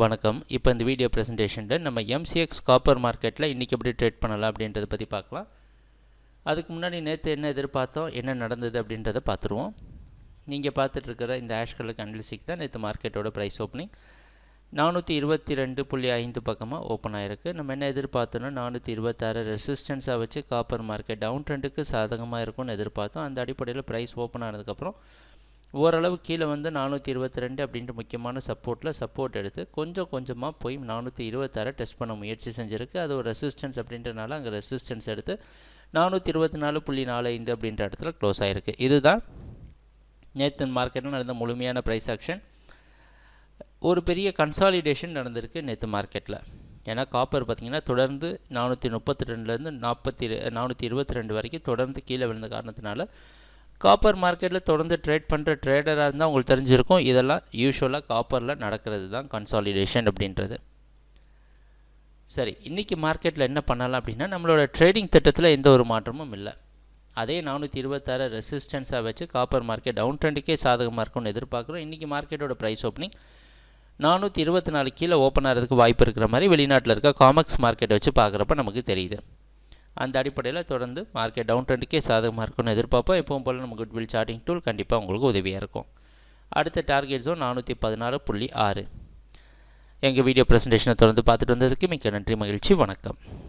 வணக்கம். இப்போ இந்த வீடியோ ப்ரெசன்டேஷனில் நம்ம MCX காப்பர் மார்க்கெட்டில் இன்றைக்கி எப்படி ட்ரேட் பண்ணலாம் அப்படின்றத பற்றி பார்க்கலாம். அதுக்கு முன்னாடி நேற்று என்ன எதிர்பார்த்தோம், என்ன நடந்தது அப்படின்றத பார்த்துருவோம். நீங்கள் பார்த்துட்ருக்கிற இந்த ஆஷ் கலர் கேண்டில்ஸ்டிக் தான் நேற்று மார்க்கெட்டோட ப்ரைஸ் ஓப்பனிங் 422.5 பக்கமாக ஓப்பன் ஆகிருக்கு. நம்ம என்ன எதிர்பார்த்தோன்னா 426 ரெசிஸ்டன்ஸாக வச்சு காப்பர் மார்க்கெட் டவுன் ட்ரெண்டுக்கு சாதகமாக இருக்கும்னு எதிர்பார்த்தோம். அந்த அடிப்படையில் ப்ரைஸ் ஓப்பன் ஆனதுக்கப்புறம் ஓரளவு கீழே வந்து 422 அப்படின்ற முக்கியமான சப்போர்ட் எடுத்து கொஞ்சமாக போய் 426 டெஸ்ட் பண்ண முயற்சி செஞ்சுருக்கு. அது ஒரு ரெசிஸ்டன்ஸ் அப்படின்றனால அங்கே ரெசிஸ்டன்ஸ் எடுத்து 424.45 அப்படின்ற இடத்துல க்ளோஸ் ஆகிருக்கு. இதுதான் நேற்று மார்க்கெட்டில் நடந்த முழுமையான ப்ரைஸ் ஆக்ஷன். ஒரு பெரிய கன்சாலிடேஷன் நடந்திருக்கு நேற்று மார்க்கெட்டில். ஏன்னா காப்பர் பார்த்திங்கன்னா தொடர்ந்து 432லேருந்து 422 வரைக்கும் தொடர்ந்து கீழே விழுந்த காரணத்தினால காப்பர் மார்க்கெட்டில் தொடர்ந்து ட்ரேட் பண்ணுற ட்ரேடராக இருந்தால் உங்களுக்கு தெரிஞ்சிருக்கும். இதெல்லாம் யூஸ்வலாக காப்பரில் நடக்கிறது தான் கன்சாலிடேஷன் அப்படின்றது. சரி, இன்றைக்கி மார்க்கெட்டில் என்ன பண்ணலாம் அப்படின்னா, நம்மளோட ட்ரேடிங் திட்டத்தில் எந்த ஒரு மாற்றமும் இல்லை. அதே 426 ரெசிஸ்டன்ஸாக வச்சு காப்பர் மார்க்கெட் டவுன் ட்ரெண்டுக்கே சாதகமாக இருக்கும்னு எதிர்பார்க்குறோம். இன்றைக்கி மார்க்கெட்டோட ப்ரைஸ் ஓப்பனிங் 424 கீழே ஓப்பன் ஆகிறதுக்கு வாய்ப்பு இருக்கிற மாதிரி வெளிநாட்டில் இருக்க காமெக்ஸ் மார்க்கெட் வச்சு பார்க்குறப்ப நமக்கு தெரியுது. அந்த அடிப்படையில் தொடர்ந்து மார்க்கெட் டவுன் ட்ரெண்டுக்கே சாதகமாக இருக்கும்னு எதிர்பார்ப்போம். எப்பவும் போல் நம்ம குட்வில் சார்ட்டிங் டூல் கண்டிப்பாக உங்களுக்கு உதவியாக இருக்கும். அடுத்த டார்கெட் ஜோன் 416.6. எங்கள் வீடியோ ப்ரெசன்டேஷனை தொடர்ந்து பார்த்துட்டு வந்ததுக்கு மிக்க நன்றி, மகிழ்ச்சி, வணக்கம்.